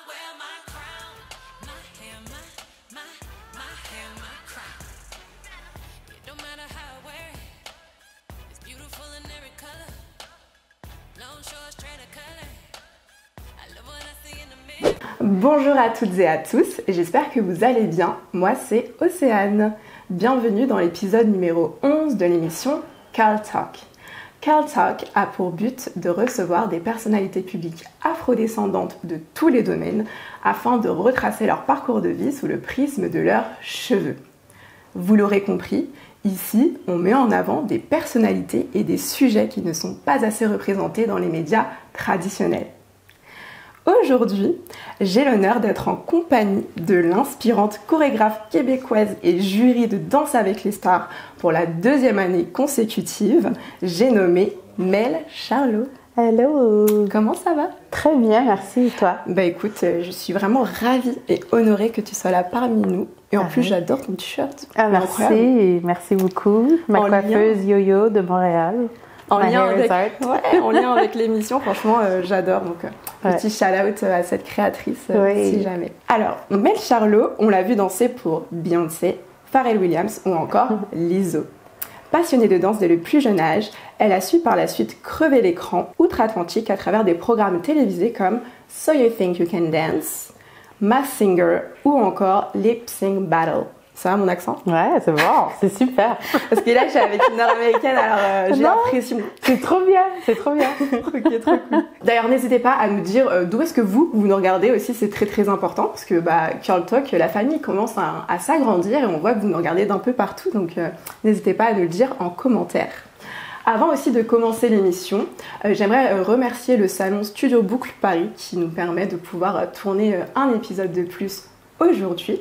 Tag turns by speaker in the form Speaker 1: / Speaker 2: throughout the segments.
Speaker 1: wear my crown. My hair, my hair, my crown. It don't matter how I wear it. It's beautiful in every color. Long, short, straight or color. I love what I see in the mirror.
Speaker 2: Bonjour à toutes et à tous, j'espère que vous allez bien. Moi c'est Océane. Bienvenue dans l'épisode numéro 11 de l'émission Carl Talk. Carl Talk a pour but de recevoir des personnalités publiques afrodescendantes de tous les domaines afin de retracer leur parcours de vie sous le prisme de leurs cheveux. Vous l'aurez compris, ici on met en avant des personnalités et des sujets qui ne sont pas assez représentés dans les médias traditionnels. Aujourd'hui, j'ai l'honneur d'être en compagnie de l'inspirante chorégraphe québécoise et jury de Danse avec les stars pour la 2e année consécutive. J'ai nommé Mel Charlot.
Speaker 3: Hello!
Speaker 2: Comment ça va?
Speaker 3: Très bien, merci. Et toi?
Speaker 2: Bah écoute, je suis vraiment ravie et honorée que tu sois là parmi nous. Et en plus, j'adore ton t-shirt.
Speaker 3: Ah, merci, merci beaucoup. Ma coiffeuse Yo-Yo de Montréal.
Speaker 2: En lien avec l'émission, franchement, j'adore. Donc, petit shout-out à cette créatrice, si jamais. Alors, Mel Charlot, on l'a vu danser pour Beyoncé, Pharrell Williams ou encore Lizzo. Passionnée de danse dès le plus jeune âge, elle a su par la suite crever l'écran outre-Atlantique à travers des programmes télévisés comme So You Think You Can Dance, Masked Singer ou encore Lip Sync Battle. Ça va mon accent?
Speaker 3: Ouais, c'est bon, c'est super.
Speaker 2: Parce que là, je suis avec une nord-américaine, alors j'ai l'impression.
Speaker 3: C'est trop bien, c'est trop bien.
Speaker 2: Ok, trop cool. D'ailleurs, n'hésitez pas à nous dire d'où est-ce que vous nous regardez aussi, c'est très très important. Parce que Carl Talk, la famille commence à s'agrandir et on voit que vous nous regardez d'un peu partout. Donc n'hésitez pas à nous le dire en commentaire. Avant aussi de commencer l'émission, j'aimerais remercier le salon Studio Boucle Paris qui nous permet de pouvoir tourner un épisode de plus aujourd'hui.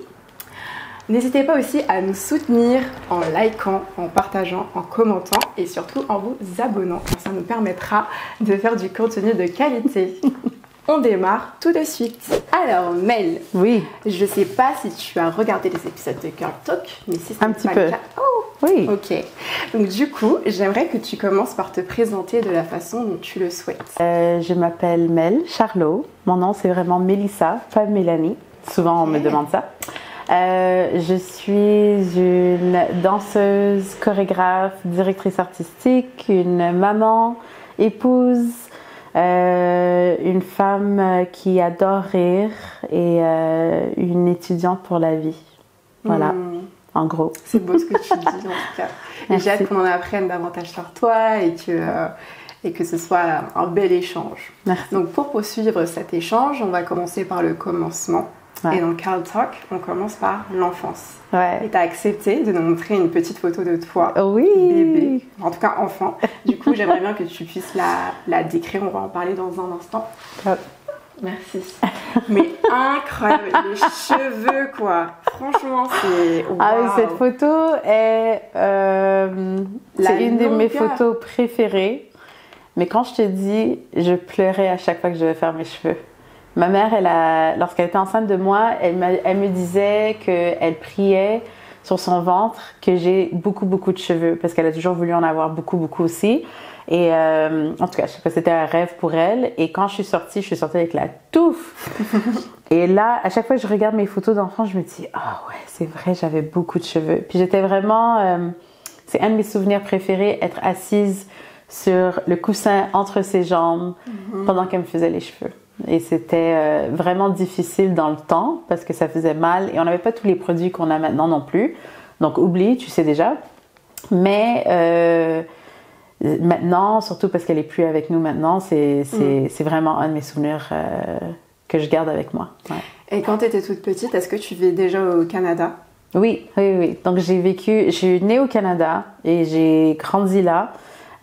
Speaker 2: N'hésitez pas aussi à nous soutenir en likant, en partageant, en commentant et surtout en vous abonnant. Ça nous permettra de faire du contenu de qualité. On démarre tout de suite. Alors Mel,
Speaker 3: oui.
Speaker 2: Je sais pas si tu as regardé les épisodes de Carl Talk, mais si c'est
Speaker 3: un petit peu.
Speaker 2: Le cas... Oh,
Speaker 3: oui.
Speaker 2: Ok. Donc du coup, j'aimerais que tu commences par te présenter de la façon dont tu le souhaites.
Speaker 3: Je m'appelle Mel Charlot. Mon nom c'est vraiment Mélissa, pas Mélanie. Souvent on me demande ça. Je suis une danseuse, chorégraphe, directrice artistique, une maman, épouse, une femme qui adore rire et une étudiante pour la vie. Voilà, en gros.
Speaker 2: C'est beau ce que tu dis en tout cas. Et j'ai hâte qu'on en apprenne davantage sur toi et que ce soit un bel échange.
Speaker 3: Merci.
Speaker 2: Donc pour poursuivre cet échange, on va commencer par le commencement. Ouais. Et dans Carl Talk, on commence par l'enfance.
Speaker 3: Ouais.
Speaker 2: Et tu as accepté de nous montrer une petite photo de toi,
Speaker 3: oui.
Speaker 2: Bébé, en tout cas enfant. Du coup, j'aimerais bien que tu puisses la décrire. On va en parler dans un instant.
Speaker 3: Hop.
Speaker 2: Merci. Mais incroyable, les cheveux quoi. Franchement, c'est... Wow.
Speaker 3: Ah oui, cette photo est... c'est une de mes photos préférées. Mais quand je te dis, je pleurais à chaque fois que je devais faire mes cheveux. Ma mère, lorsqu'elle était enceinte de moi, elle me disait qu'elle priait sur son ventre que j'ai beaucoup de cheveux parce qu'elle a toujours voulu en avoir beaucoup aussi. Et en tout cas, je sais pas, c'était un rêve pour elle. Et quand je suis sortie avec la touffe. Et là, à chaque fois que je regarde mes photos d'enfant, je me dis « Ah ouais, c'est vrai, j'avais beaucoup de cheveux. » Puis j'étais vraiment... c'est un de mes souvenirs préférés, être assise sur le coussin entre ses jambes pendant qu'elle me faisait les cheveux. Et c'était vraiment difficile dans le temps parce que ça faisait mal et on n'avait pas tous les produits qu'on a maintenant non plus. Donc oublie, tu sais déjà. Mais maintenant, surtout parce qu'elle n'est plus avec nous maintenant, c'est vraiment un de mes souvenirs que je garde avec moi. Ouais.
Speaker 2: Et quand tu étais toute petite, est-ce que tu vivais déjà au Canada?
Speaker 3: Oui. Donc je suis née au Canada et j'ai grandi là.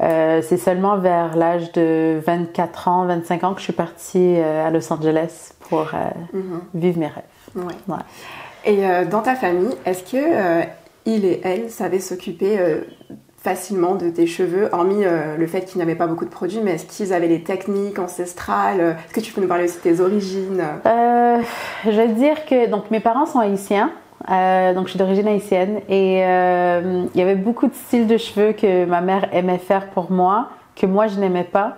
Speaker 3: C'est seulement vers l'âge de 24 ans, 25 ans que je suis partie à Los Angeles pour vivre mes rêves.
Speaker 2: Ouais.
Speaker 3: Ouais.
Speaker 2: Et dans ta famille, est-ce que il et elle savaient s'occuper facilement de tes cheveux, hormis le fait qu'ils n'avaient pas beaucoup de produits, mais est-ce qu'ils avaient les techniques ancestrales? Est-ce que tu peux nous parler aussi de tes origines?
Speaker 3: Je vais dire que donc, mes parents sont haïtiens. Donc je suis d'origine haïtienne et il y avait beaucoup de styles de cheveux que ma mère aimait faire pour moi, que moi je n'aimais pas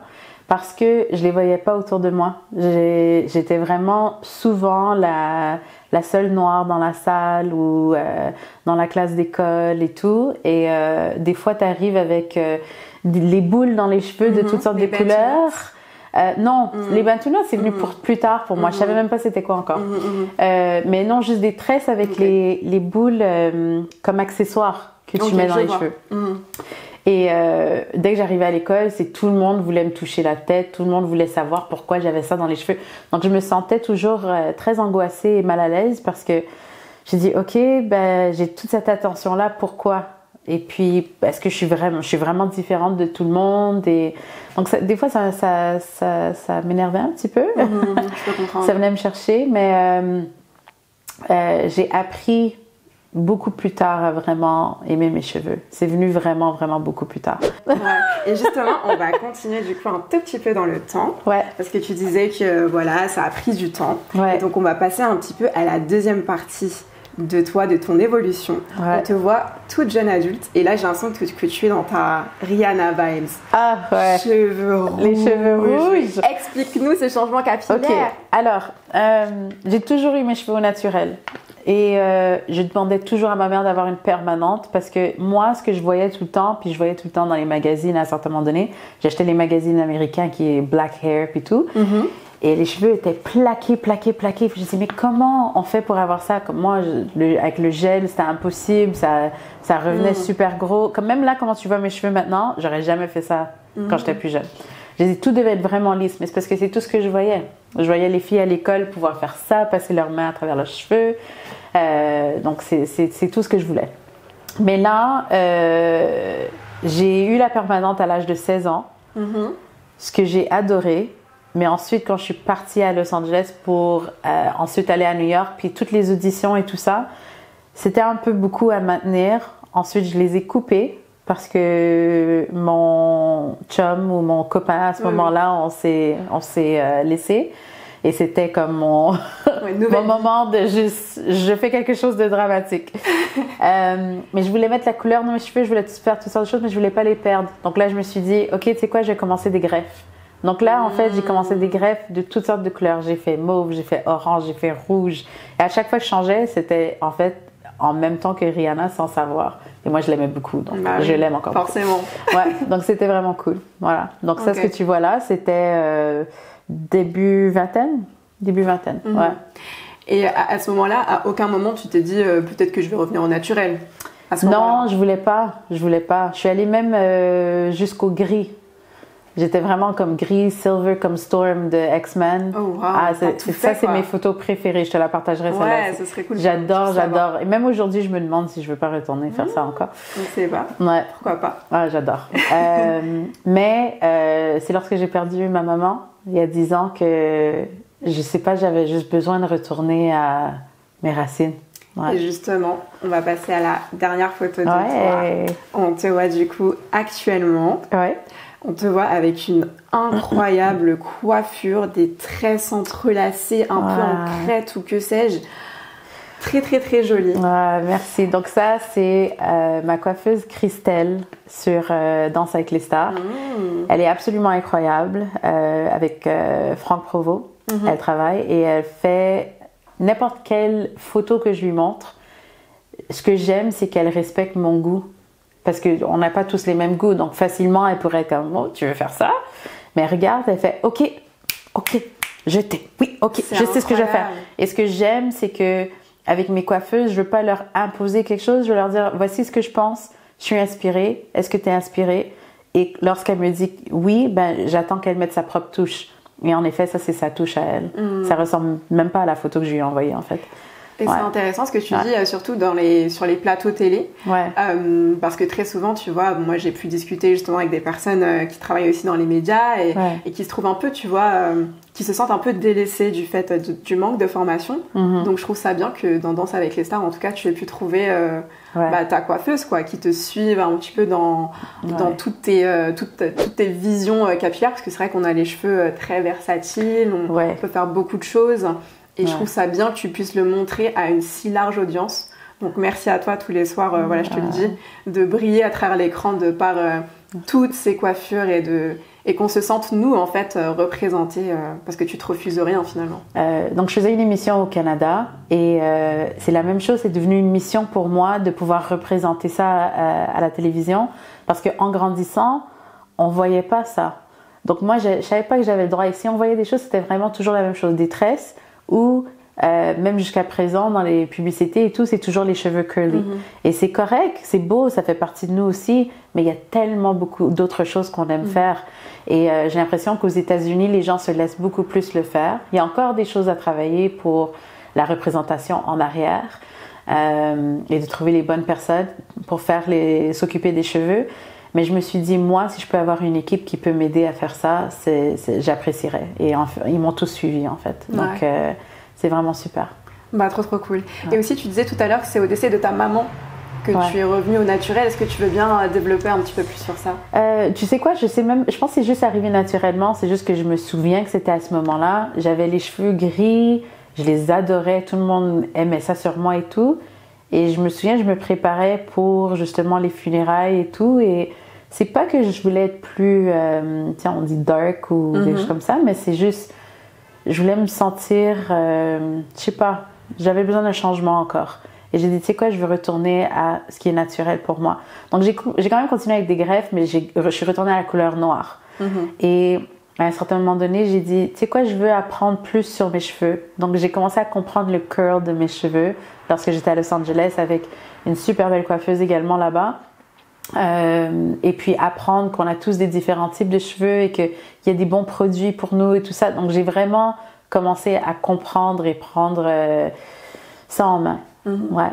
Speaker 3: parce que je les voyais pas autour de moi. J'étais vraiment souvent la seule noire dans la salle ou dans la classe d'école et tout. Et des fois, tu arrives avec les boules dans les cheveux de toutes sortes de couleurs. Non, les bantounas, c'est venu pour plus tard pour moi. Je savais même pas c'était quoi encore. Mais non, juste des tresses avec les boules comme accessoires que tu mets dans les cheveux. Et dès que j'arrivais à l'école, tout le monde voulait me toucher la tête, tout le monde voulait savoir pourquoi j'avais ça dans les cheveux. Donc je me sentais toujours très angoissée et mal à l'aise parce que j'ai dit ok, ben j'ai toute cette attention là, pourquoi? Et puis est-ce que je suis vraiment différente de tout le monde? Et donc des fois ça m'énervait un petit peu.
Speaker 2: Je peux comprendre.
Speaker 3: Ça venait me chercher, mais j'ai appris beaucoup plus tard à vraiment aimer mes cheveux. C'est venu vraiment, vraiment beaucoup plus tard.
Speaker 2: Ouais. Et justement, on va continuer du coup un tout petit peu dans le temps.
Speaker 3: Ouais.
Speaker 2: Parce que tu disais que voilà, ça a pris du temps.
Speaker 3: Ouais.
Speaker 2: Et donc on va passer un petit peu à la deuxième partie de toi, de ton évolution.
Speaker 3: Ouais.
Speaker 2: On te voit toute jeune adulte. Et là, j'ai l'impression que tu es dans ta Rihanna vibes.
Speaker 3: Ah ouais.
Speaker 2: Cheveux rouges.
Speaker 3: Les cheveux rouges.
Speaker 2: Explique-nous ces changements capillaires.
Speaker 3: Ok. Alors, j'ai toujours eu mes cheveux au naturel. Et je demandais toujours à ma mère d'avoir une permanente parce que moi, ce que je voyais tout le temps, puis je voyais tout le temps dans les magazines à un certain moment donné, j'achetais les magazines américains qui est Black Hair puis tout, et les cheveux étaient plaqués. Puis je disais, mais comment on fait pour avoir ça? Comme moi, avec le gel, c'était impossible, ça revenait super gros. Comme même là, comment tu vois mes cheveux maintenant, j'aurais jamais fait ça quand j'étais plus jeune. Je disais, tout devait être vraiment lisse, mais c'est parce que c'est tout ce que je voyais. Je voyais les filles à l'école pouvoir faire ça, passer leurs mains à travers leurs cheveux. Donc, c'est tout ce que je voulais. Mais là, j'ai eu la permanente à l'âge de 16 ans, ce que j'ai adoré. Mais ensuite, quand je suis partie à Los Angeles pour ensuite aller à New York, puis toutes les auditions et tout ça, c'était un peu beaucoup à maintenir. Ensuite, je les ai coupées. Parce que mon chum ou mon copain à ce moment-là, on s'est laissé. Et c'était comme mon moment de juste, je fais quelque chose de dramatique. Mais je voulais mettre la couleur dans mes cheveux, je voulais faire toutes sortes de choses, mais je voulais pas les perdre. Donc là, je me suis dit, ok, tu sais quoi, je vais commencer des greffes. Donc là, en fait, j'ai commencé des greffes de toutes sortes de couleurs. J'ai fait mauve, j'ai fait orange, j'ai fait rouge. Et à chaque fois que je changeais, c'était en fait en même temps que Rihanna sans savoir. Et moi, je l'aimais beaucoup, donc je l'aime encore
Speaker 2: forcément.
Speaker 3: Beaucoup. Ouais, donc c'était vraiment cool. Voilà. Donc ça, ce que tu vois là, c'était début vingtaine. Ouais.
Speaker 2: Et à ce moment-là, à aucun moment, tu t'es dit peut-être que je vais revenir au naturel?
Speaker 3: Non, je voulais pas. Je suis allée même jusqu'au gris. J'étais vraiment comme gris, silver, comme Storm de X-Men.
Speaker 2: Oh wow,
Speaker 3: ça, c'est mes photos préférées. Je te la partagerai, celle-là.
Speaker 2: Ouais, ce serait cool.
Speaker 3: J'adore. Et même aujourd'hui, je me demande si je veux pas retourner faire ça encore.
Speaker 2: Je ne sais pas.
Speaker 3: Ouais.
Speaker 2: Pourquoi pas?
Speaker 3: Ouais, j'adore. Mais c'est lorsque j'ai perdu ma maman, il y a 10 ans, que je sais pas, j'avais juste besoin de retourner à mes racines. Ouais.
Speaker 2: Et justement, on va passer à la dernière photo de toi. On te voit du coup actuellement.
Speaker 3: Ouais.
Speaker 2: On te voit avec une incroyable coiffure, des tresses entrelacées, un peu en crête ou que sais-je. Très, très, très jolie.
Speaker 3: Merci. Donc ça, c'est ma coiffeuse Christelle sur Danse avec les stars. Elle est absolument incroyable avec Franck Provost. Elle travaille et elle fait n'importe quelle photo que je lui montre. Ce que j'aime, c'est qu'elle respecte mon goût. Parce qu'on n'a pas tous les mêmes goûts, donc facilement elle pourrait être comme, oh, tu veux faire ça? Mais regarde, elle fait, ok, je t'ai, oui, ok, je sais ce que je vais faire. Et ce que j'aime, c'est que avec mes coiffeuses, je veux pas leur imposer quelque chose, je veux leur dire, voici ce que je pense, je suis inspirée, est-ce que tu es inspirée? Et lorsqu'elle me dit oui, ben j'attends qu'elle mette sa propre touche. Et en effet, ça c'est sa touche à elle. Ça ressemble même pas à la photo que je lui ai envoyée en fait.
Speaker 2: Et c'est intéressant ce que tu dis, surtout sur les plateaux télé. Parce que très souvent, tu vois, moi j'ai pu discuter justement avec des personnes qui travaillent aussi dans les médias et qui se trouvent un peu, tu vois, qui se sentent un peu délaissées du fait du manque de formation. Donc je trouve ça bien que dans Danse avec les stars, en tout cas, tu aies pu trouver ta coiffeuse, quoi, qui te suive un petit peu dans toutes tes visions capillaires, parce que c'est vrai qu'on a les cheveux très versatiles, on peut faire beaucoup de choses. Et je trouve ça bien que tu puisses le montrer à une si large audience. Donc merci à toi tous les soirs, je te le dis, de briller à travers l'écran de par toutes ces coiffures et et qu'on se sente, nous, en fait, représentés, parce que tu te refuses rien, finalement.
Speaker 3: Donc, je faisais une émission au Canada, et c'est la même chose, c'est devenu une mission pour moi de pouvoir représenter ça à la télévision, parce qu'en grandissant, on voyait pas ça. Donc, moi, je savais pas que j'avais le droit, et si on voyait des choses, c'était vraiment toujours la même chose, des tresses, ou même jusqu'à présent, dans les publicités et tout, c'est toujours les cheveux curly. Et c'est correct, c'est beau, ça fait partie de nous aussi, mais il y a tellement beaucoup d'autres choses qu'on aime faire. Et j'ai l'impression qu'aux États-Unis, les gens se laissent beaucoup plus le faire. Il y a encore des choses à travailler pour la représentation en arrière et de trouver les bonnes personnes pour s'occuper des cheveux. Mais je me suis dit, moi, si je peux avoir une équipe qui peut m'aider à faire ça, j'apprécierais. Et ils m'ont tous suivi, en fait. Donc, c'est vraiment super.
Speaker 2: Bah, trop cool. Ouais. Et aussi, tu disais tout à l'heure que c'est au décès de ta maman que tu es revenue au naturel. Est-ce que tu veux bien développer un petit peu plus sur ça?
Speaker 3: Tu sais quoi, je pense que c'est juste arrivé naturellement. C'est juste que je me souviens que c'était à ce moment-là. J'avais les cheveux gris, je les adorais, tout le monde aimait ça sur moi et tout. Et je me souviens, je me préparais pour justement les funérailles et tout. Et c'est pas que je voulais être plus, tiens, on dit dark ou des choses comme ça, mais c'est juste, je voulais me sentir, je sais pas, j'avais besoin d'un changement encore. Et j'ai dit, tu sais quoi, je veux retourner à ce qui est naturel pour moi. Donc j'ai quand même continué avec des greffes, mais je suis retournée à la couleur noire. Et à un certain moment donné, j'ai dit, tu sais quoi, je veux apprendre plus sur mes cheveux. Donc j'ai commencé à comprendre le curl de mes cheveux lorsque j'étais à Los Angeles avec une super belle coiffeuse également là-bas. Et puis apprendre qu'on a tous des différents types de cheveux et qu'il y a des bons produits pour nous et tout ça. Donc j'ai vraiment commencé à comprendre et prendre ça en main. Ouais.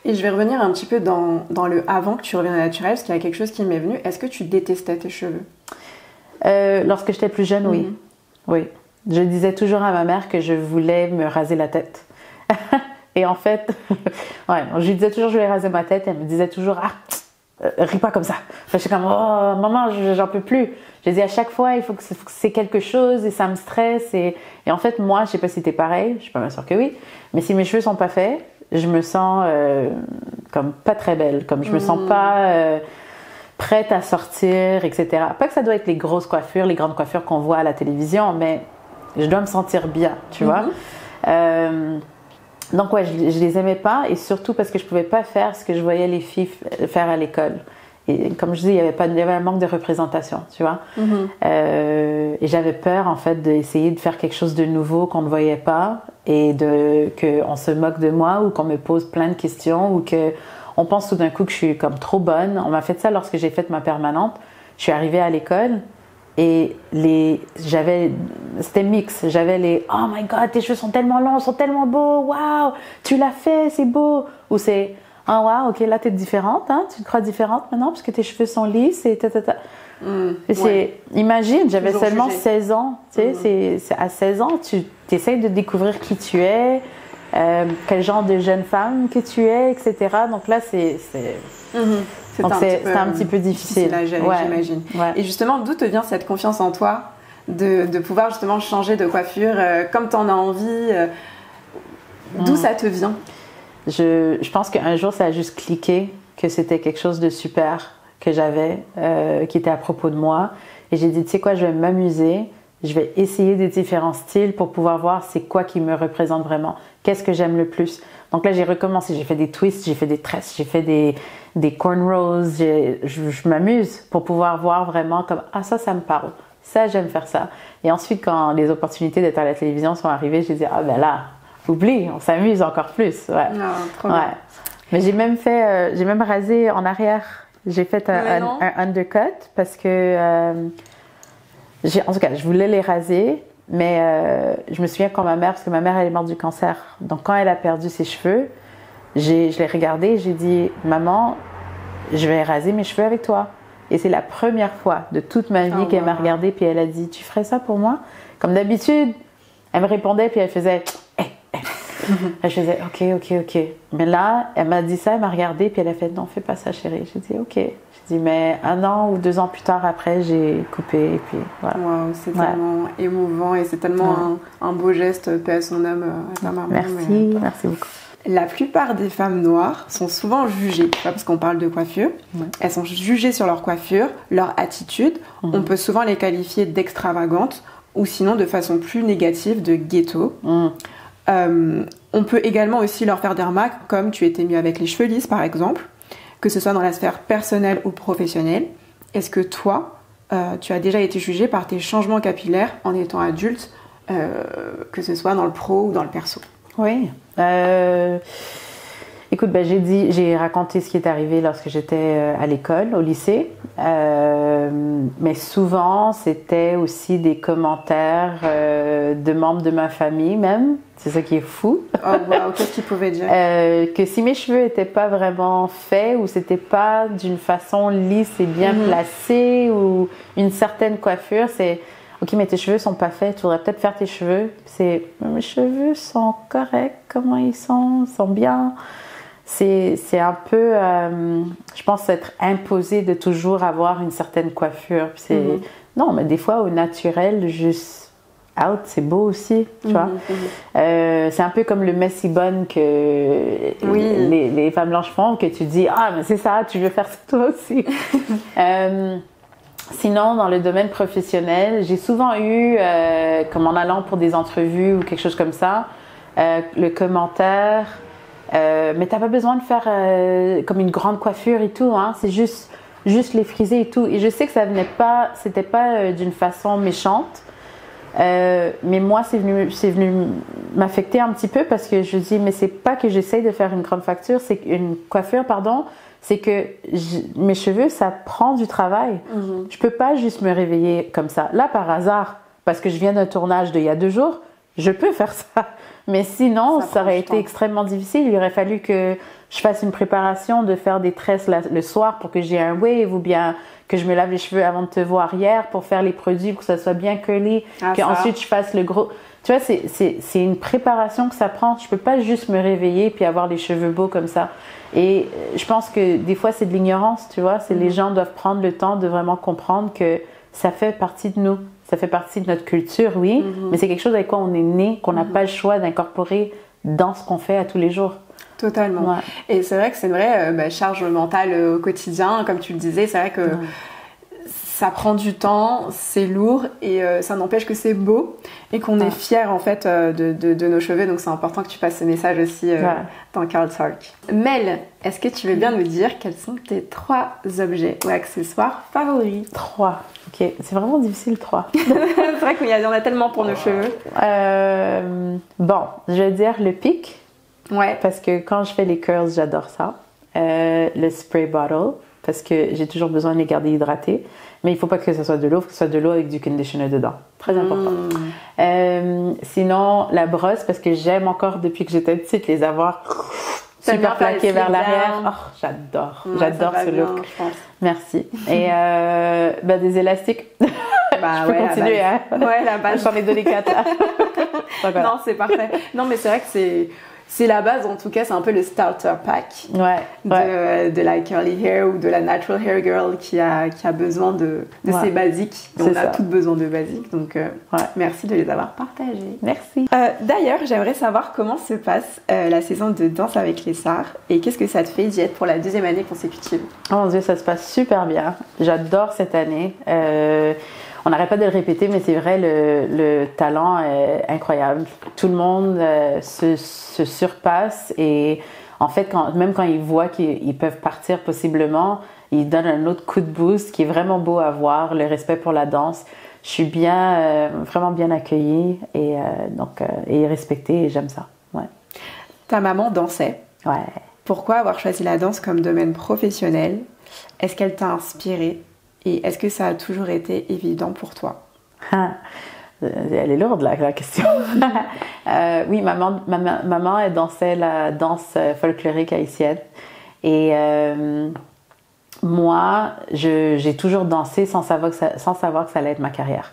Speaker 2: Et je vais revenir un petit peu dans le avant que tu reviennes à naturel, parce qu'il y a quelque chose qui m'est venu. Est-ce que tu détestais tes cheveux?
Speaker 3: Lorsque j'étais plus jeune, oui. Oui. Je disais toujours à ma mère que je voulais me raser la tête. Et en fait, ouais, je lui disais toujours que je voulais raser ma tête. Elle me disait toujours, ris pas comme ça. Enfin, je suis comme, oh maman, j'en peux plus. Je dis à chaque fois, il faut que c'est quelque chose et ça me stresse. Et en fait, moi, je sais pas si t'es pareil, je suis pas bien sûre que oui, mais si mes cheveux sont pas faits, je me sens comme pas très belle, comme je me sens pas prête à sortir, etc. Pas que ça doit être les grosses coiffures, les grandes coiffures qu'on voit à la télévision, mais je dois me sentir bien, tu vois. Donc ouais, je les aimais pas, et surtout parce que je pouvais pas faire ce que je voyais les filles faire à l'école. Et comme je dis, il y avait un manque de représentation, tu vois. Et j'avais peur en fait d'essayer de faire quelque chose de nouveau qu'on ne voyait pas, et qu'on se moque de moi, ou qu'on me pose plein de questions, ou qu'on pense tout d'un coup que je suis comme trop bonne. On m'a fait ça lorsque j'ai fait ma permanente. Je suis arrivée à l'école et c'était mix. J'avais les oh my god, tes cheveux sont tellement longs, sont tellement beaux, waouh, tu l'as fait, c'est beau. Ou c'est ah wow, ok, là t'es différente, hein, tu te crois différente maintenant parce que tes cheveux sont lisses et imagine, j'avais seulement 16 ans, tu sais, c'est à 16 ans, tu essayes de découvrir qui tu es, quel genre de jeune femme que tu es, etc. Donc là, c'est un petit peu difficile
Speaker 2: à gérer, j'imagine. Ouais. Et justement, d'où te vient cette confiance en toi de pouvoir justement changer de coiffure comme tu en as envie D'où ça te vient?
Speaker 3: Je pense qu'un jour, ça a juste cliqué, que c'était quelque chose de super que j'avais, qui était à propos de moi. Et j'ai dit, tu sais quoi, je vais m'amuser, je vais essayer des différents styles pour pouvoir voir c'est quoi qui me représente vraiment. Qu'est-ce que j'aime le plus? Donc là, j'ai recommencé, j'ai fait des twists, j'ai fait des tresses, j'ai fait des cornrows, je m'amuse pour pouvoir voir vraiment comme, ah ça me parle, ça j'aime faire ça. Et ensuite, quand les opportunités d'être à la télévision sont arrivées, j'ai dit, ah ben là, oublie, on s'amuse encore plus. Ouais.
Speaker 2: Oh, trop bien.
Speaker 3: Mais j'ai même rasé en arrière. J'ai fait un undercut parce que, en tout cas, je voulais les raser, mais je me souviens parce que ma mère, elle est morte du cancer. Donc, quand elle a perdu ses cheveux, je l'ai regardée et j'ai dit, maman, je vais raser mes cheveux avec toi. Et c'est la première fois de toute ma vie qu'elle m'a regardée, puis elle a dit, tu ferais ça pour moi? Comme d'habitude, elle me répondait, puis elle faisait, je faisais, ok. Mais là, elle m'a dit ça, elle m'a regardée, puis elle a fait, non, fais pas ça, chérie. J'ai dit, ok. J'ai dit, mais 1 an ou 2 ans plus tard, après, j'ai coupé, et puis voilà.
Speaker 2: Wow, c'est tellement émouvant, et c'est tellement un beau geste, paix à son âme, à ta maman.
Speaker 3: Merci beaucoup.
Speaker 2: La plupart des femmes noires sont souvent jugées, pas parce qu'on parle de coiffure, elles sont jugées sur leur coiffure, leur attitude. On peut souvent les qualifier d'extravagantes ou sinon de façon plus négative de ghetto. On peut également aussi leur faire des remarques comme tu étais mieux avec les cheveux lisses par exemple, que ce soit dans la sphère personnelle ou professionnelle. Est-ce que toi, tu as déjà été jugée par tes changements capillaires en étant adulte, que ce soit dans le pro ou dans le perso?
Speaker 3: Oui. Écoute, j'ai raconté ce qui est arrivé lorsque j'étais à l'école, au lycée. Mais souvent, c'était aussi des commentaires de membres de ma famille même. C'est ça qui est fou.
Speaker 2: Oh wow, qu'est-ce qu'ils pouvaient dire?
Speaker 3: Que si mes cheveux n'étaient pas vraiment faits ou c'était pas d'une façon lisse et bien placée ou une certaine coiffure, c'est OK, mais tes cheveux sont pas faits, tu voudrais peut-être faire tes cheveux. C'est mes cheveux sont corrects, comment ils sont bien. C'est un peu, je pense, être imposé de toujours avoir une certaine coiffure. Non, mais des fois, au naturel, juste out, c'est beau aussi, tu vois. C'est un peu comme le messy bun que les femmes blanches font, que tu dis, ah, mais c'est ça, tu veux faire ça toi aussi. Sinon, dans le domaine professionnel, j'ai souvent eu, comme en allant pour des entrevues ou quelque chose comme ça, le commentaire... mais t'as pas besoin de faire comme une grande coiffure et tout, hein. C'est juste les friser et tout. Et je sais que c'était pas d'une façon méchante, mais moi c'est venu m'affecter un petit peu parce que je dis mais c'est pas que j'essaye de faire une grande coiffure, pardon. C'est que mes cheveux, ça prend du travail. Je peux pas juste me réveiller comme ça. Là, par hasard, parce que je viens d'un tournage d'il y a 2 jours, je peux faire ça. Mais sinon, ça aurait été extrêmement difficile. Il aurait fallu que je fasse une préparation de faire des tresses le soir pour que j'ai un wave ou bien que je me lave les cheveux avant de te voir hier pour faire les produits pour que ça soit bien curly, qu'ensuite je fasse le gros... Tu vois, c'est une préparation que ça prend. Je peux pas juste me réveiller puis avoir les cheveux beaux comme ça. Et je pense que des fois, c'est de l'ignorance, tu vois. Les gens doivent prendre le temps de vraiment comprendre que ça fait partie de nous. Ça fait partie de notre culture, oui, mais c'est quelque chose avec quoi on est né, qu'on n'a pas le choix d'incorporer dans ce qu'on fait à tous les jours.
Speaker 2: Totalement. Ouais. Et c'est vrai que c'est une vraie charge mentale au quotidien. Comme tu le disais, c'est vrai que ça prend du temps, c'est lourd et ça n'empêche que c'est beau et qu'on est fiers en fait de nos cheveux. Donc c'est important que tu passes ce message aussi dans Carl Talk. Mel, est-ce que tu veux bien nous dire quels sont tes 3 objets ou accessoires favoris?
Speaker 3: 3. Ok, c'est vraiment difficile 3.
Speaker 2: C'est vrai qu'il y en a tellement pour nos cheveux.
Speaker 3: Bon, je vais dire le pic.
Speaker 2: Ouais.
Speaker 3: Parce que quand je fais les curls, j'adore ça. Le spray bottle, parce que j'ai toujours besoin de les garder hydratés. Mais il ne faut pas que ce soit de l'eau, il faut que ce soit de l'eau avec du conditioner dedans. Très important. Sinon, la brosse, parce que j'aime encore, depuis que j'étais petite, les avoir super plaquées vers l'arrière. Oh, j'adore. J'adore ce look.
Speaker 2: Je pense.
Speaker 3: Merci. Et des élastiques. Je peux continuer. Hein?
Speaker 2: Ouais, la base.
Speaker 3: J'en ai donné 4 là.
Speaker 2: Voilà. Non, c'est parfait. Non, mais c'est vrai que c'est la base, en tout cas, c'est un peu le starter pack de la curly hair ou de la natural hair girl qui a besoin de ces basiques. On a toutes besoin de basiques, donc merci de les avoir partagés.
Speaker 3: Merci.
Speaker 2: D'ailleurs, j'aimerais savoir comment se passe la saison de Danse avec les stars et qu'est-ce que ça te fait d'y être pour la 2e année consécutive?
Speaker 3: Oh mon Dieu, ça se passe super bien. J'adore cette année. On n'arrête pas de le répéter, mais c'est vrai, le talent est incroyable. Tout le monde se surpasse et en fait, même quand ils voient qu'ils peuvent partir possiblement, ils donnent un autre coup de boost qui est vraiment beau à voir, le respect pour la danse. Je suis vraiment bien accueillie et respectée et j'aime ça. Ouais.
Speaker 2: Ta maman dansait.
Speaker 3: Ouais.
Speaker 2: Pourquoi avoir choisi la danse comme domaine professionnel? Est-ce qu'elle t'a inspirée? Et est-ce que ça a toujours été évident pour toi?
Speaker 3: Elle est lourde la question. Oui, maman, elle dansait la danse folklorique haïtienne. Et moi, j'ai toujours dansé sans savoir que ça allait être ma carrière.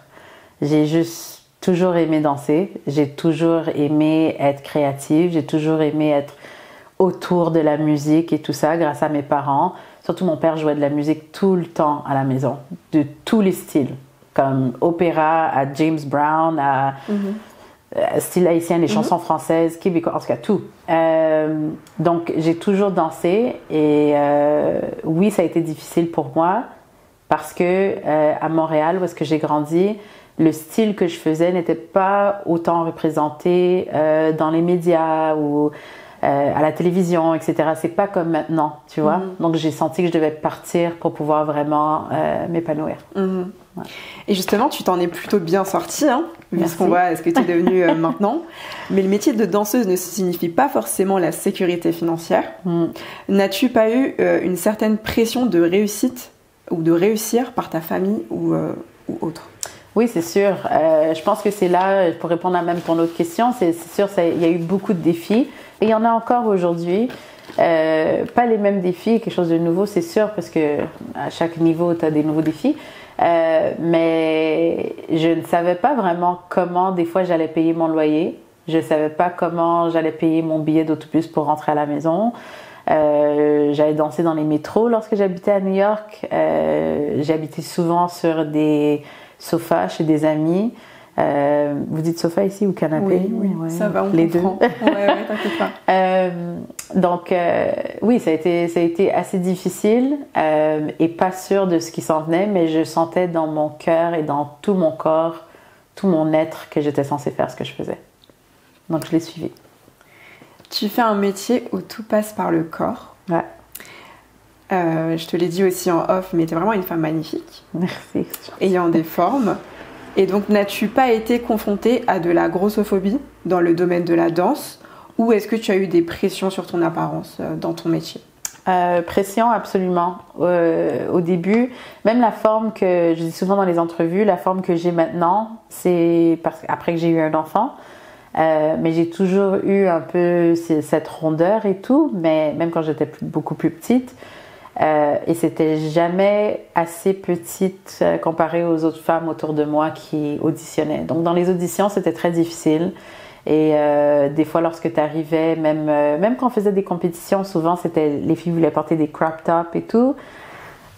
Speaker 3: J'ai juste toujours aimé danser. J'ai toujours aimé être créative. J'ai toujours aimé être autour de la musique et tout ça grâce à mes parents. Surtout mon père jouait de la musique tout le temps à la maison, de tous les styles, comme opéra à James Brown, à style haïtien, les chansons françaises, québécois, en tout cas tout. Donc j'ai toujours dansé et oui, ça a été difficile pour moi parce que à Montréal, où est-ce que j'ai grandi, le style que je faisais n'était pas autant représenté dans les médias ou à la télévision, etc. C'est pas comme maintenant, tu vois. Donc j'ai senti que je devais partir pour pouvoir vraiment m'épanouir.
Speaker 2: Ouais. Et justement, tu t'en es plutôt bien sortie, hein, vu ce qu'on voit, ce que tu es devenue maintenant. Mais le métier de danseuse ne signifie pas forcément la sécurité financière. N'as-tu pas eu une certaine pression de réussite ou de réussir par ta famille ou autre?
Speaker 3: Oui, c'est sûr. Je pense que c'est là, pour répondre à même ton autre question, c'est sûr, il y a eu beaucoup de défis. Et il y en a encore aujourd'hui. Pas les mêmes défis, quelque chose de nouveau, c'est sûr, parce que à chaque niveau, tu as des nouveaux défis. Mais je ne savais pas vraiment comment, des fois, j'allais payer mon loyer. Je ne savais pas comment j'allais payer mon billet d'autobus pour rentrer à la maison. J'allais danser dans les métros lorsque j'habitais à New York. J'habitais souvent sur des sofas chez des amis. Vous dites sofa ici ou canapé?
Speaker 2: Oui, ouais, ça va, on
Speaker 3: les
Speaker 2: comprend.
Speaker 3: deux.
Speaker 2: Ouais, t'inquiète pas.
Speaker 3: Donc, oui, ça a été assez difficile et pas sûre de ce qui s'en venait, mais je sentais dans mon cœur et dans tout mon corps, tout mon être, que j'étais censée faire ce que je faisais. Donc, je l'ai suivi.
Speaker 2: Tu fais un métier où tout passe par le corps.
Speaker 3: Ouais.
Speaker 2: Je te l'ai dit aussi en off, mais tu es vraiment une femme magnifique.
Speaker 3: Merci.
Speaker 2: Ayant des formes. Et donc, n'as-tu pas été confrontée à de la grossophobie dans le domaine de la danse, ou est-ce que tu as eu des pressions sur ton apparence dans ton métier?
Speaker 3: Pression, absolument. Au début, même la forme que je dis souvent dans les entrevues, la forme que j'ai maintenant, c'est après que j'ai eu un enfant. Mais j'ai toujours eu un peu cette rondeur et tout, mais même quand j'étais beaucoup plus petite. Et c'était jamais assez petite comparée aux autres femmes autour de moi qui auditionnaient. Donc dans les auditions, c'était très difficile. Et des fois, lorsque tu arrivais, même quand on faisait des compétitions, souvent c'était les filles voulaient porter des crop tops et tout.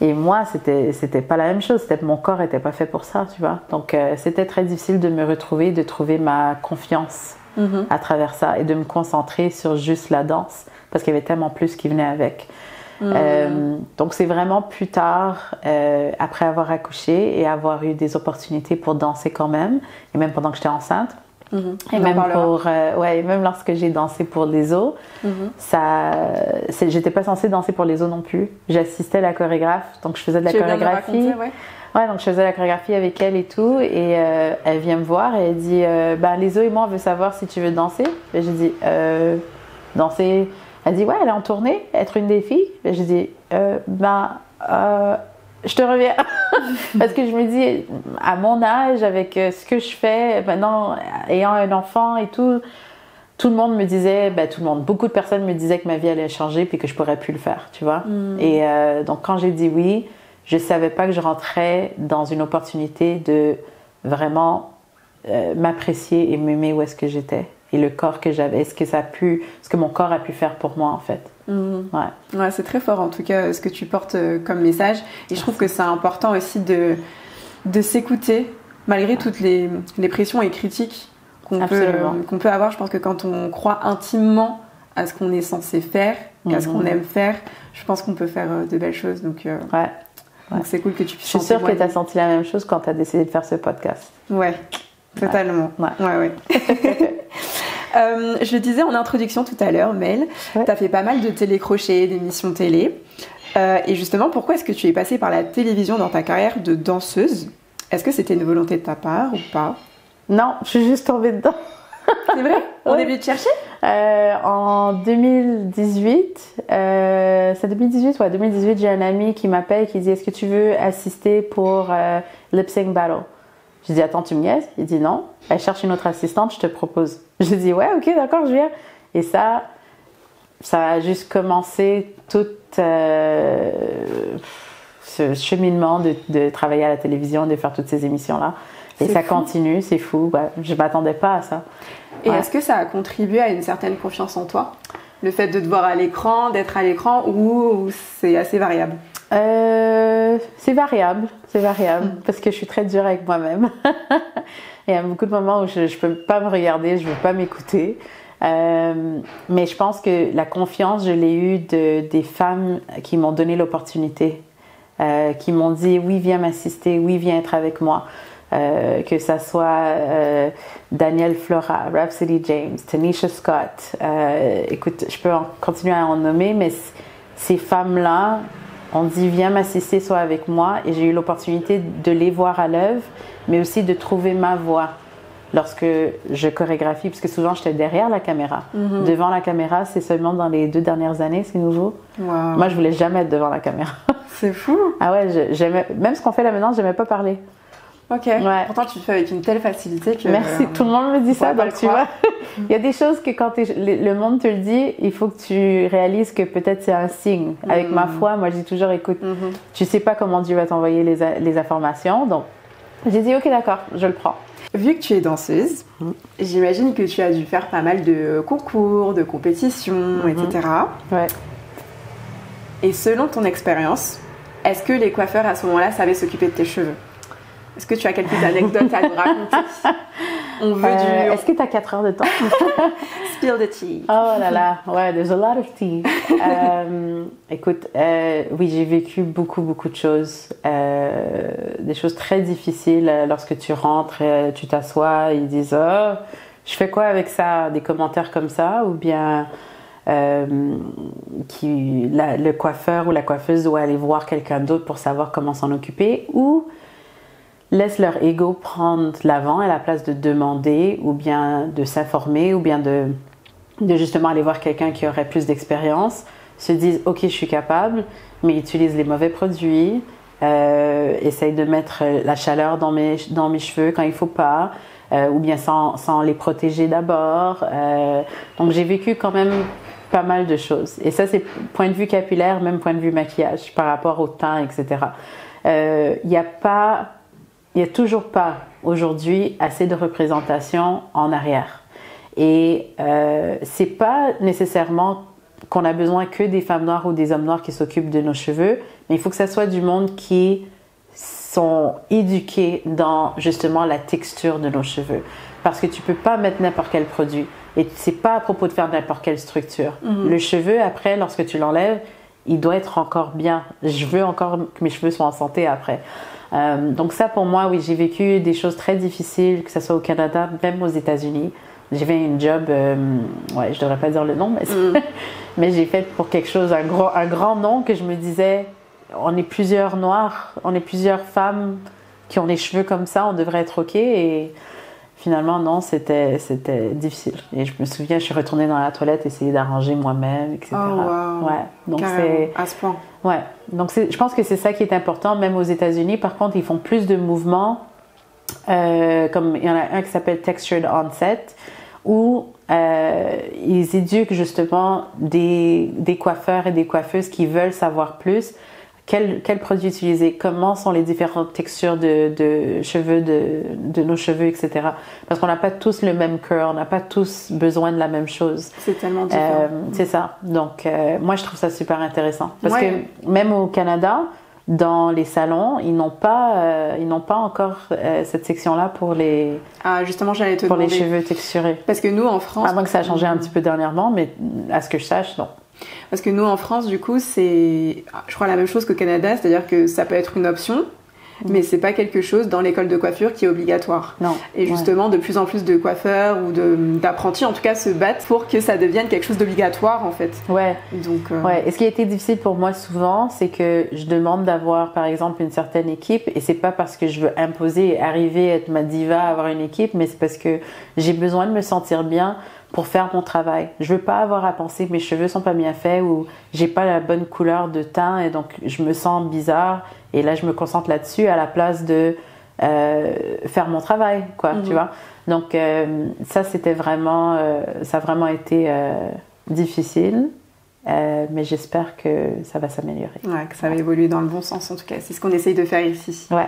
Speaker 3: Et moi, c'était pas la même chose. Mon corps était pas fait pour ça, tu vois. Donc c'était très difficile de me retrouver, de trouver ma confiance à travers ça et de me concentrer sur juste la danse parce qu'il y avait tellement plus qui venait avec. Donc c'est vraiment plus tard, après avoir accouché et avoir eu des opportunités pour danser quand même, et même pendant que j'étais enceinte, et même lorsque j'ai dansé pour les os, j'étais pas censée danser pour les os non plus. J'assistais la chorégraphe, donc je faisais de la chorégraphie. Ouais, donc je faisais la chorégraphie avec elle et tout, et elle vient me voir et elle dit les os et moi on veut savoir si tu veux danser. Et j'ai dit danser. Elle dit, ouais, elle est en tournée, être une des filles. Et je dis, je te reviens. Parce que je me dis, à mon âge, avec ce que je fais, maintenant, ayant un enfant et tout le monde me disait, beaucoup de personnes me disaient que ma vie allait changer puis que je pourrais plus le faire, tu vois. Et donc, quand j'ai dit oui, je savais pas que je rentrais dans une opportunité de vraiment m'apprécier et m'aimer où est-ce que j'étais. Et le corps que j'avais, ce que mon corps a pu faire pour moi en fait.
Speaker 2: Ouais, c'est très fort en tout cas ce que tu portes comme message. Et je trouve que c'est important aussi de s'écouter malgré toutes les pressions et critiques qu'on peut avoir. Je pense que quand on croit intimement à ce qu'on est censé faire, à ce qu'on aime faire, je pense qu'on peut faire de belles choses. Donc c'est cool que tu puisses.
Speaker 3: Je suis sûre que tu as senti la même chose quand tu as décidé de faire ce podcast.
Speaker 2: Ouais. Totalement. Ouais. Je le disais en introduction tout à l'heure, Mel, tu as fait pas mal de télécrochets, d'émissions télé. Et justement, pourquoi est-ce que tu es passée par la télévision dans ta carrière de danseuse? Est-ce que c'était une volonté de ta part ou pas?
Speaker 3: Non, je suis juste tombée dedans.
Speaker 2: C'est vrai? On est venu te chercher?
Speaker 3: En 2018, c'est 2018? Ouais, 2018, j'ai un ami qui m'appelle et qui dit « Est-ce que tu veux assister pour Lip Sync Battle ?» Je dis, attends, tu me niaises? Il dit non. Elle cherche une autre assistante, je te propose. Je dis, ouais, ok, d'accord, je viens. Et ça a juste commencé tout ce cheminement de travailler à la télévision, de faire toutes ces émissions-là. Et ça continue, c'est fou. Ouais, je ne m'attendais pas à ça.
Speaker 2: Et est-ce que ça a contribué à une certaine confiance en toi? Le fait de te voir à l'écran, d'être à l'écran, ou c'est assez variable? C'est
Speaker 3: variable, parce que je suis très dure avec moi-même. Il y a beaucoup de moments où je peux pas me regarder, je veux pas m'écouter. Mais je pense que la confiance, je l'ai eue des femmes qui m'ont donné l'opportunité, qui m'ont dit oui, viens m'assister, oui, viens être avec moi. Que ça soit Danielle Flora, Rhapsody James, Tanisha Scott. Écoute, je peux continuer à en nommer, mais ces femmes-là ont dit viens m'assister, sois avec moi, et j'ai eu l'opportunité de les voir à l'œuvre, mais aussi de trouver ma voix lorsque je chorégraphie, parce que souvent j'étais derrière la caméra. Devant la caméra, c'est seulement dans les 2 dernières années, c'est nouveau.
Speaker 2: Wow.
Speaker 3: Moi, je voulais jamais être devant la caméra.
Speaker 2: C'est fou.
Speaker 3: Ah ouais, j'aimais, même ce qu'on fait là maintenant, j'aimais pas parler.
Speaker 2: Ok.
Speaker 3: Ouais.
Speaker 2: Pourtant, tu le fais avec une telle facilité que...
Speaker 3: Merci, tout le monde me dit ça, donc tu vois. Il y a des choses que quand le monde te le dit, il faut que tu réalises que peut-être c'est un signe. Avec ma foi, moi je dis toujours, écoute, tu sais pas comment Dieu va t'envoyer les informations, donc j'ai dit, ok, d'accord, je le prends.
Speaker 2: Vu que tu es danseuse, j'imagine que tu as dû faire pas mal de concours, de compétitions, etc.
Speaker 3: Ouais.
Speaker 2: Et selon ton expérience, est-ce que les coiffeurs à ce moment-là savaient s'occuper de tes cheveux? Est-ce que tu as quelques anecdotes à nous raconter? On veut du...
Speaker 3: Est-ce que tu as 4 heures de temps?
Speaker 2: Spill the tea.
Speaker 3: Oh là là, ouais, there's a lot of tea. Écoute, oui, j'ai vécu beaucoup de choses. Des choses très difficiles lorsque tu rentres, tu t'assois, ils disent « Oh, je fais quoi avec ça ?» Des commentaires comme ça, ou bien le coiffeur ou la coiffeuse doit aller voir quelqu'un d'autre pour savoir comment s'en occuper, ou laisse leur ego prendre l'avant à la place de demander ou bien de s'informer ou bien de justement aller voir quelqu'un qui aurait plus d'expérience, se disent ok, je suis capable, mais utilise les mauvais produits, essaye de mettre la chaleur dans mes cheveux quand il faut pas, ou bien sans les protéger d'abord. Donc j'ai vécu quand même pas mal de choses, et ça c'est point de vue capillaire, même point de vue maquillage par rapport au teint, etc. Il n'y a toujours pas aujourd'hui assez de représentation en arrière. Et c'est pas nécessairement qu'on a besoin que des femmes noires ou des hommes noirs qui s'occupent de nos cheveux, mais il faut que ça soit du monde qui sont éduqués dans justement la texture de nos cheveux. Parce que tu peux pas mettre n'importe quel produit. Et c'est pas à propos de faire n'importe quelle structure. Le cheveu, après, lorsque tu l'enlèves, il doit être encore bien. Je veux encore que mes cheveux soient en santé après. Donc ça, pour moi, oui, j'ai vécu des choses très difficiles, que ce soit au Canada, même aux États-Unis. J'ai fait une job, ouais, je devrais pas dire le nom, mais j'ai fait pour quelque chose, un grand nom, que je me disais, on est plusieurs noirs, on est plusieurs femmes qui ont les cheveux comme ça, on devrait être ok. Et finalement, non, c'était difficile. Et je me souviens, je suis retournée dans la toilette, essayer d'arranger moi-même, etc.
Speaker 2: Oh, wow.
Speaker 3: Ouais, donc
Speaker 2: c'est à ce point.
Speaker 3: Ouais, donc je pense que c'est ça qui est important, même aux États-Unis. Par contre, ils font plus de mouvements, comme il y en a un qui s'appelle Textured Onset, où ils éduquent justement des coiffeurs et des coiffeuses qui veulent savoir plus. Quel produit utiliser, comment sont les différentes textures de cheveux, de nos cheveux, etc. Parce qu'on n'a pas tous le même curl, on n'a pas tous besoin de la même chose.
Speaker 2: C'est tellement différent.
Speaker 3: C'est ça. Donc, moi, je trouve ça super intéressant. Parce que même au Canada, dans les salons, ils n'ont pas encore cette section-là pour les,
Speaker 2: justement, j'allais te demander.
Speaker 3: Les cheveux texturés.
Speaker 2: Parce que nous, en France...
Speaker 3: Avant que ça a changé un petit peu dernièrement, mais à ce que je sache, non.
Speaker 2: Parce que nous, en France, du coup, c'est, je crois, la même chose qu'au Canada, c'est-à-dire que ça peut être une option, mais c'est pas quelque chose dans l'école de coiffure qui est obligatoire.
Speaker 3: Non.
Speaker 2: Et justement, de plus en plus de coiffeurs ou d'apprentis, en tout cas, se battent pour que ça devienne quelque chose d'obligatoire, en fait.
Speaker 3: Ouais.
Speaker 2: Donc,
Speaker 3: ouais. Et ce qui a été difficile pour moi souvent, c'est que je demande d'avoir, par exemple, une certaine équipe, et c'est pas parce que je veux imposer et arriver à être ma diva, avoir une équipe, mais c'est parce que j'ai besoin de me sentir bien pour faire mon travail. Je veux pas avoir à penser que mes cheveux sont pas bien faits ou j'ai pas la bonne couleur de teint et donc je me sens bizarre et là je me concentre là-dessus à la place de faire mon travail, quoi, tu vois. Donc ça c'était vraiment ça a vraiment été difficile, mais j'espère que ça va s'améliorer.
Speaker 2: Ouais, que ça va évoluer dans le bon sens en tout cas. C'est ce qu'on essaye de faire ici.
Speaker 3: Ouais.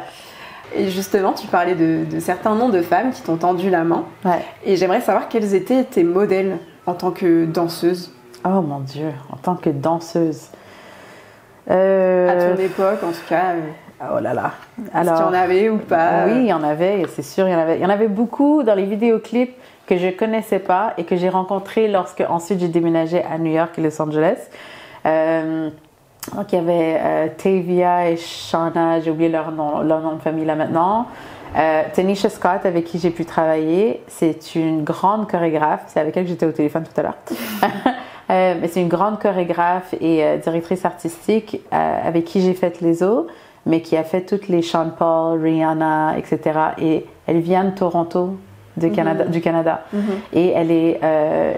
Speaker 2: Et justement, tu parlais de certains noms de femmes qui t'ont tendu la main.
Speaker 3: Ouais.
Speaker 2: Et j'aimerais savoir quels étaient tes modèles en tant que danseuse.
Speaker 3: Oh mon Dieu, en tant que danseuse.
Speaker 2: À ton époque, en tout cas.
Speaker 3: Oh là là.
Speaker 2: Alors, est-ce qu'il y en avait ou pas?
Speaker 3: Oui, il y en avait, c'est sûr, il y en avait. Il y en avait beaucoup dans les vidéoclips que je connaissais pas et que j'ai rencontrés lorsque ensuite j'ai déménagé à New York et Los Angeles. Donc il y avait Tavia et Shauna, j'ai oublié leur nom de famille là maintenant. Tanisha Scott, avec qui j'ai pu travailler, c'est une grande chorégraphe. C'est avec elle que j'étais au téléphone tout à l'heure. Mais c'est une grande chorégraphe et directrice artistique avec qui j'ai fait les os, mais qui a fait toutes les Sean Paul, Rihanna, etc. Et elle vient de Toronto, du Canada. Et elle est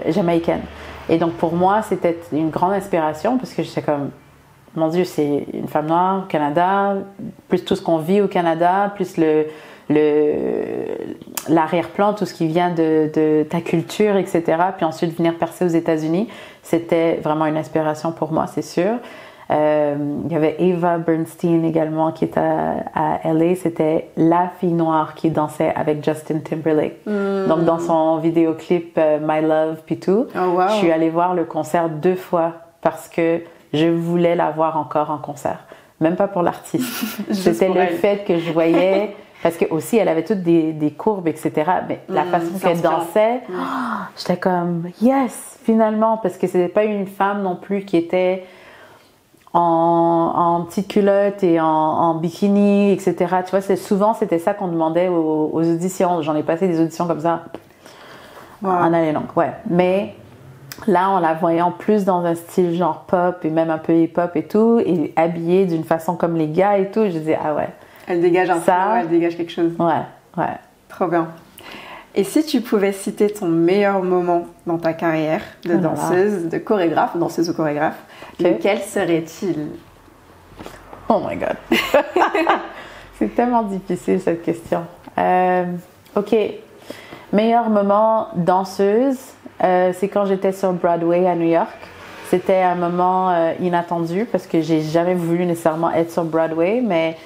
Speaker 3: jamaïcaine. Et donc pour moi, c'était une grande inspiration parce que j'étais comme, mon Dieu, c'est une femme noire au Canada, plus tout ce qu'on vit au Canada, plus l'arrière-plan, tout ce qui vient de ta culture, etc. Puis ensuite venir percer aux États-Unis, c'était vraiment une inspiration pour moi, c'est sûr. Il y avait Ava Bernstein également qui est à LA. C'était la fille noire qui dansait avec Justin Timberlake. Donc dans son vidéoclip My Love puis tout, je suis allée voir le concert 2 fois parce que je voulais la voir encore en concert. Même pas pour l'artiste. C'était le fait que je voyais, parce que aussi elle avait toutes des courbes, etc. Mais la façon qu'elle dansait, j'étais comme yes, finalement, parce que c'était pas une femme non plus qui était en petite culotte et en bikini, etc. Tu vois, souvent c'était ça qu'on demandait aux auditions. J'en ai passé des auditions comme ça en année longue, ouais. Mais là, on la voyait en plus dans un style genre pop et même un peu hip-hop et tout, et habillée d'une façon comme les gars et tout. Je disais ah ouais.
Speaker 2: Elle dégage un flow, elle dégage quelque chose.
Speaker 3: Ouais.
Speaker 2: Trop bien. Et si tu pouvais citer ton meilleur moment dans ta carrière de danseuse, de chorégraphe, danseuse ou chorégraphe, lequel serait-il?
Speaker 3: Oh my God. C'est tellement difficile cette question. Ok. Meilleur moment danseuse, c'est quand j'étais sur Broadway à New York. C'était un moment inattendu parce que j'ai jamais voulu nécessairement être sur Broadway, mais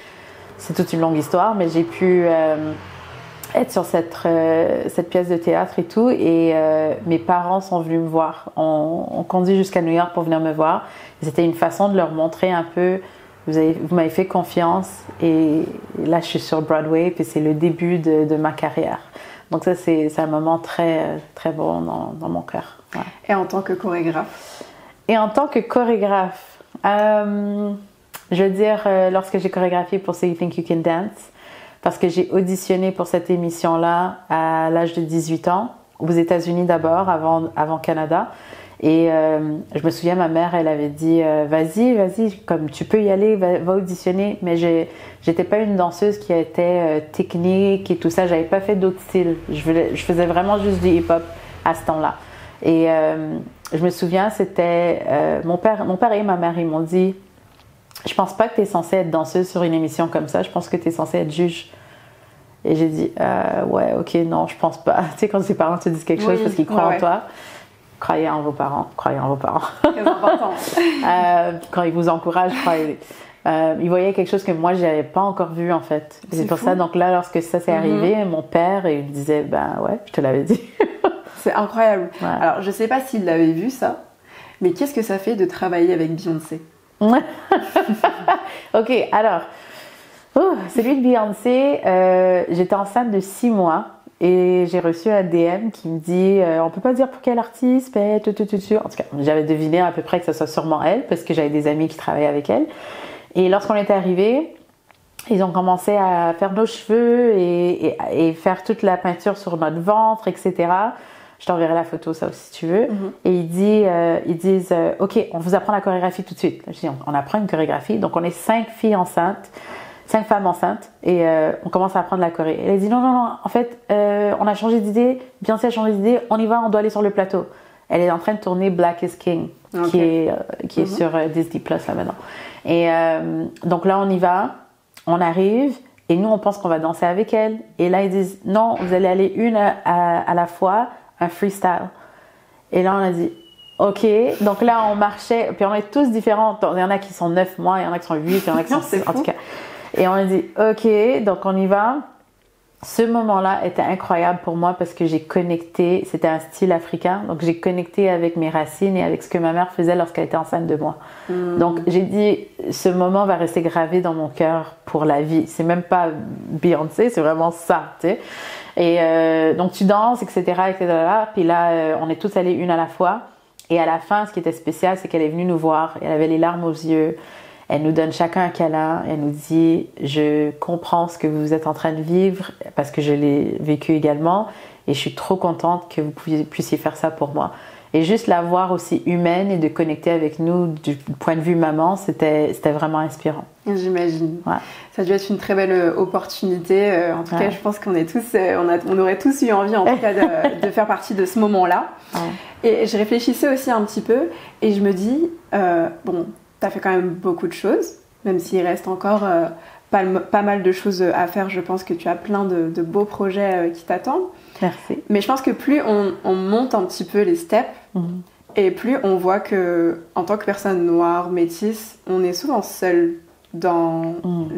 Speaker 3: c'est toute une longue histoire. Mais j'ai pu être sur cette pièce de théâtre et tout, et mes parents sont venus me voir. On conduit jusqu'à New York pour venir me voir. Et c'était une façon de leur montrer un peu, vous m'avez fait confiance, et là je suis sur Broadway, puis c'est le début de ma carrière. Donc ça c'est un moment très très bon dans mon cœur. Ouais.
Speaker 2: Et en tant que chorégraphe?
Speaker 3: Et en tant que chorégraphe, je veux dire lorsque j'ai chorégraphié pour So You Think You Can Dance, parce que j'ai auditionné pour cette émission-là à l'âge de 18 ans, aux États-Unis d'abord, avant Canada. Et je me souviens, ma mère, elle avait dit vas-y, comme tu peux y aller, va auditionner. Mais j'étais pas une danseuse qui était technique et tout ça. J'avais pas fait d'autres styles. Je faisais vraiment juste du hip-hop à ce temps-là. Et je me souviens, c'était mon père et ma mère, ils m'ont dit, je pense pas que tu es censée être danseuse sur une émission comme ça, je pense que tu es censée être juge. Et j'ai dit, ouais, ok, non, je pense pas. Tu sais, quand tes parents te disent quelque chose parce qu'ils croient en toi, croyez en vos parents. Très
Speaker 2: important.
Speaker 3: Quand ils vous encouragent, croyez. Ils voyaient quelque chose que moi, je n'avais pas encore vu, en fait. C'est pour ça, donc là, lorsque ça s'est arrivé, mon père, il me disait, ben ouais, je te l'avais dit.
Speaker 2: C'est incroyable. Ouais. Alors, je sais pas s'il l'avait vu, ça, mais qu'est-ce que ça fait de travailler avec Beyoncé?
Speaker 3: Ok, alors, celui de Beyoncé, j'étais enceinte de 6 mois et j'ai reçu un DM qui me dit on peut pas dire pour quel artiste, mais en tout cas, j'avais deviné à peu près que ce soit sûrement elle parce que j'avais des amis qui travaillaient avec elle. Et lorsqu'on est arrivé, ils ont commencé à faire nos cheveux et faire toute la peinture sur notre ventre, etc. Je t'enverrai la photo, ça aussi, si tu veux. Et ils disent ok, on vous apprend la chorégraphie tout de suite. Je dis on apprend une chorégraphie. Donc on est 5 femmes enceintes et on commence à apprendre la choré. Elle a dit non, en fait, on a changé d'idée. Beyoncé a changé d'idée. On y va, on doit aller sur le plateau. Elle est en train de tourner Black is King, qui est sur Disney Plus là maintenant. Et donc là, on y va, on arrive. Et nous, on pense qu'on va danser avec elle. Et là, ils disent non, vous allez aller une à la fois, un freestyle. Et là, on a dit ok. Donc là, on marchait. Puis on est tous différents. Il y en a qui sont 9 mois, il y en a qui sont 8, il y en a qui sont 6, en tout cas. Et on a dit ok, donc on y va. ce moment-là était incroyable pour moi parce que j'ai connecté, c'était un style africain, donc j'ai connecté avec mes racines et avec ce que ma mère faisait lorsqu'elle était enceinte de moi. Donc j'ai dit, ce moment va rester gravé dans mon cœur pour la vie. C'est même pas Beyoncé, c'est vraiment ça, tu sais. Et donc tu danses, etc., etc. Puis là, on est tous allés une à la fois. Et à la fin, ce qui était spécial, c'est qu'elle est venue nous voir. Elle avait les larmes aux yeux. Elle nous donne chacun un câlin. Elle nous dit « Je comprends ce que vous êtes en train de vivre parce que je l'ai vécu également et je suis trop contente que vous puissiez faire ça pour moi. » Et juste la voir aussi humaine et de connecter avec nous du point de vue maman, c'était vraiment inspirant.
Speaker 2: J'imagine.
Speaker 3: Ouais.
Speaker 2: Ça a dû être une très belle opportunité. En tout cas, je pense qu'on est tous, on aurait tous eu envie en tout cas de faire partie de ce moment-là. Ouais. Et je réfléchissais aussi un petit peu et je me dis, bon, t'as fait quand même beaucoup de choses, même s'il reste encore pas mal de choses à faire. Je pense que tu as plein de beaux projets qui t'attendent.
Speaker 3: Merci.
Speaker 2: Mais je pense que plus on monte un petit peu les steps, et plus on voit que en tant que personne noire, métisse, on est souvent seul dans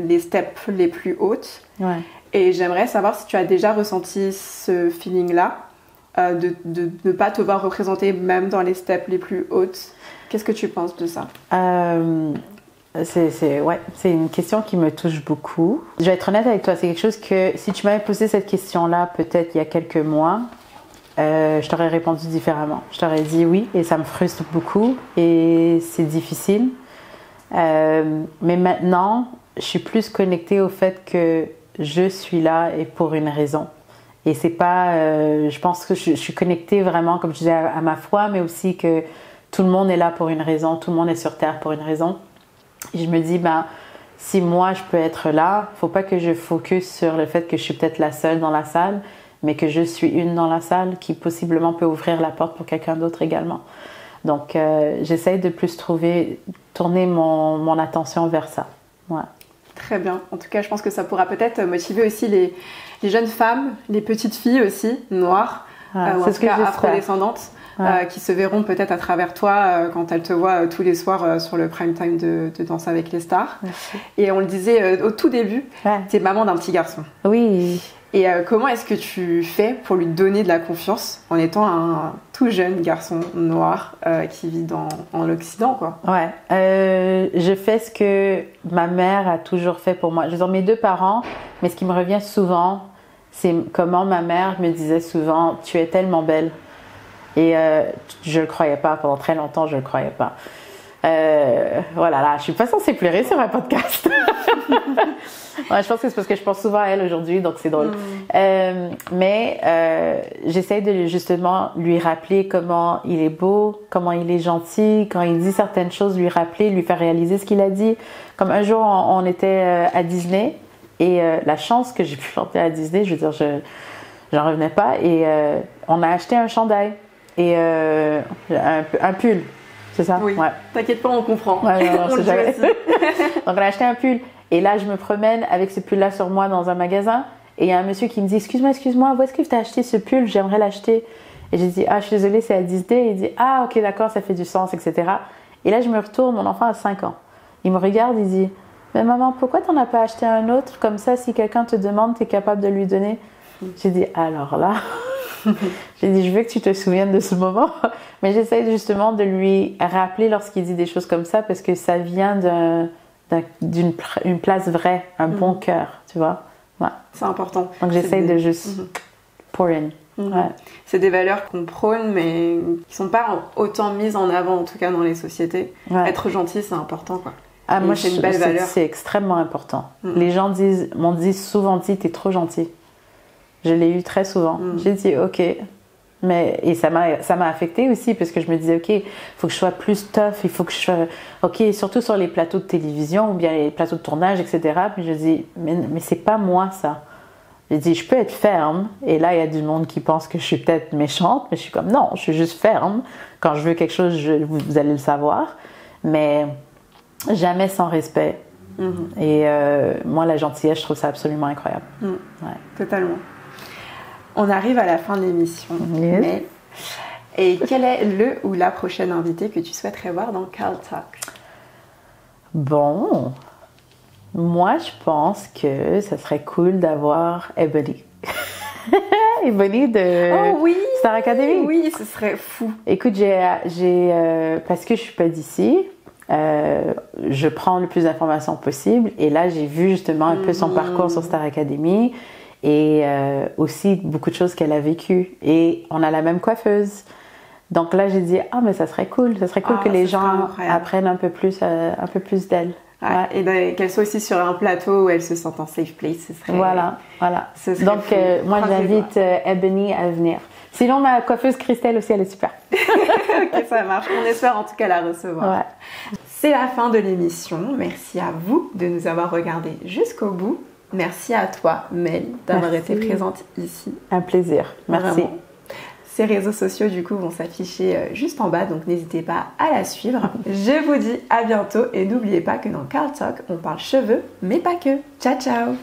Speaker 2: les steps les plus hautes.
Speaker 3: Ouais.
Speaker 2: Et j'aimerais savoir si tu as déjà ressenti ce feeling-là, de ne pas te voir représenter même dans les steps les plus hautes. Qu'est-ce que tu penses de ça?
Speaker 3: C'est une question qui me touche beaucoup. Je vais être honnête avec toi, c'est quelque chose que si tu m'avais posé cette question-là peut-être il y a quelques mois, je t'aurais répondu différemment. Je t'aurais dit oui et ça me frustre beaucoup et c'est difficile. Mais maintenant, je suis plus connectée au fait que je suis là et pour une raison. Et c'est pas, je pense que je suis connectée vraiment, comme je disais, à ma foi, mais aussi que tout le monde est là pour une raison, tout le monde est sur Terre pour une raison. Et je me dis, si moi je peux être là, faut pas que je focus sur le fait que je suis peut-être la seule dans la salle, mais que je suis une dans la salle qui possiblement peut ouvrir la porte pour quelqu'un d'autre également. Donc j'essaye de plus tourner mon attention vers ça. Ouais.
Speaker 2: Très bien. En tout cas, je pense que ça pourra peut-être motiver aussi les jeunes femmes, les petites filles aussi, noires, ou en tout cas afrodescendantes, qui se verront peut-être à travers toi quand elles te voient tous les soirs sur le prime time de Danse avec les stars.
Speaker 3: Merci.
Speaker 2: Et on le disait au tout début, tu es maman d'un petit garçon.
Speaker 3: Oui.
Speaker 2: Et comment est-ce que tu fais pour lui donner de la confiance en étant un tout jeune garçon noir qui vit en l'Occident, quoi? Ouais,
Speaker 3: je fais ce que ma mère a toujours fait pour moi. Je veux dire, mes deux parents, mais ce qui me revient souvent, c'est comment ma mère me disait souvent « Tu es tellement belle ». Et je ne le croyais pas, pendant très longtemps, je ne le croyais pas. Voilà, là, je suis pas censée pleurer sur un podcast. Ouais, je pense que c'est parce que je pense souvent à elle aujourd'hui, donc c'est drôle. Mais j'essaie de justement lui rappeler comment il est beau, comment il est gentil, quand il dit certaines choses, lui rappeler, lui faire réaliser ce qu'il a dit. Comme un jour, on était à Disney et la chance que j'ai pu chanter à Disney, je veux dire, j'en revenais pas. Et on a acheté un chandail et un pull. C'est ça?
Speaker 2: Oui. Ouais. T'inquiète pas, on comprend.
Speaker 3: Ouais, non, on le dit aussi. Donc, on a acheté un pull. Et là, je me promène avec ce pull-là sur moi dans un magasin. Et il y a un monsieur qui me dit « Excuse-moi, où est-ce que tu as acheté ce pull? J'aimerais l'acheter. » Et j'ai dit « Ah, je suis désolée, c'est à Disney. » Et il dit « Ah, ok, d'accord, ça fait du sens, etc. » Et là, je me retourne, mon enfant a 5 ans. Il me regarde, il dit « Mais maman, pourquoi t'en as pas acheté un autre? Comme ça, si quelqu'un te demande, t'es capable de lui donner. » J'ai dit « Alors là... » J'ai dit, je veux que tu te souviennes de ce moment. Mais j'essaie justement de lui rappeler lorsqu'il dit des choses comme ça parce que ça vient d'une place vraie, un bon cœur, tu vois. Ouais.
Speaker 2: C'est important.
Speaker 3: Donc j'essaie de juste pour in. Ouais.
Speaker 2: C'est des valeurs qu'on prône mais qui sont pas autant mises en avant en tout cas dans les sociétés. Ouais. Être gentil, c'est important, quoi.
Speaker 3: Ah, moi, c'est une belle valeur. C'est extrêmement important. Les gens m'ont souvent dit, t'es trop gentil. Je l'ai eu très souvent. J'ai dit ok, et ça m'a affectée aussi parce que je me disais ok, il faut que je sois plus tough, il faut que je sois ok, surtout sur les plateaux de télévision ou bien les plateaux de tournage, etc. Puis je dis mais c'est pas moi ça. J'ai dit je peux être ferme et là il y a du monde qui pense que je suis peut-être méchante, mais je suis comme non, je suis juste ferme. Quand je veux quelque chose, vous allez le savoir, mais jamais sans respect. Et moi la gentillesse, je trouve ça absolument incroyable.
Speaker 2: Ouais. Totalement. On arrive à la fin de l'émission.
Speaker 3: Yes.
Speaker 2: Et quel est le ou la prochaine invitée que tu souhaiterais voir dans Carl Talk?
Speaker 3: Bon, moi je pense que ça serait cool d'avoir Ebony. Ebony de Star Academy.
Speaker 2: Oui, ce serait fou.
Speaker 3: Écoute, parce que je suis pas d'ici, je prends le plus d'informations possible. Et là, j'ai vu justement un peu son parcours sur Star Academy et aussi beaucoup de choses qu'elle a vécues. Et on a la même coiffeuse. Donc là, j'ai dit, mais ça serait cool que les gens apprennent un peu plus d'elle.
Speaker 2: Ouais. Et qu'elle soit aussi sur un plateau où elle se sent en safe place, ce serait...
Speaker 3: Voilà. Donc, moi, j'invite Ebony à venir. Sinon, ma coiffeuse Christelle aussi, elle est super.
Speaker 2: Ok, ça marche. On espère en tout cas la recevoir. Ouais. C'est la fin de l'émission. Merci à vous de nous avoir regardés jusqu'au bout. Merci à toi, Mel, d'avoir été présente ici.
Speaker 3: Un plaisir. Merci.
Speaker 2: Vraiment. Ces réseaux sociaux, du coup, vont s'afficher juste en bas, donc n'hésitez pas à la suivre. Je vous dis à bientôt et n'oubliez pas que dans Carl Talk, on parle cheveux, mais pas que. Ciao, ciao!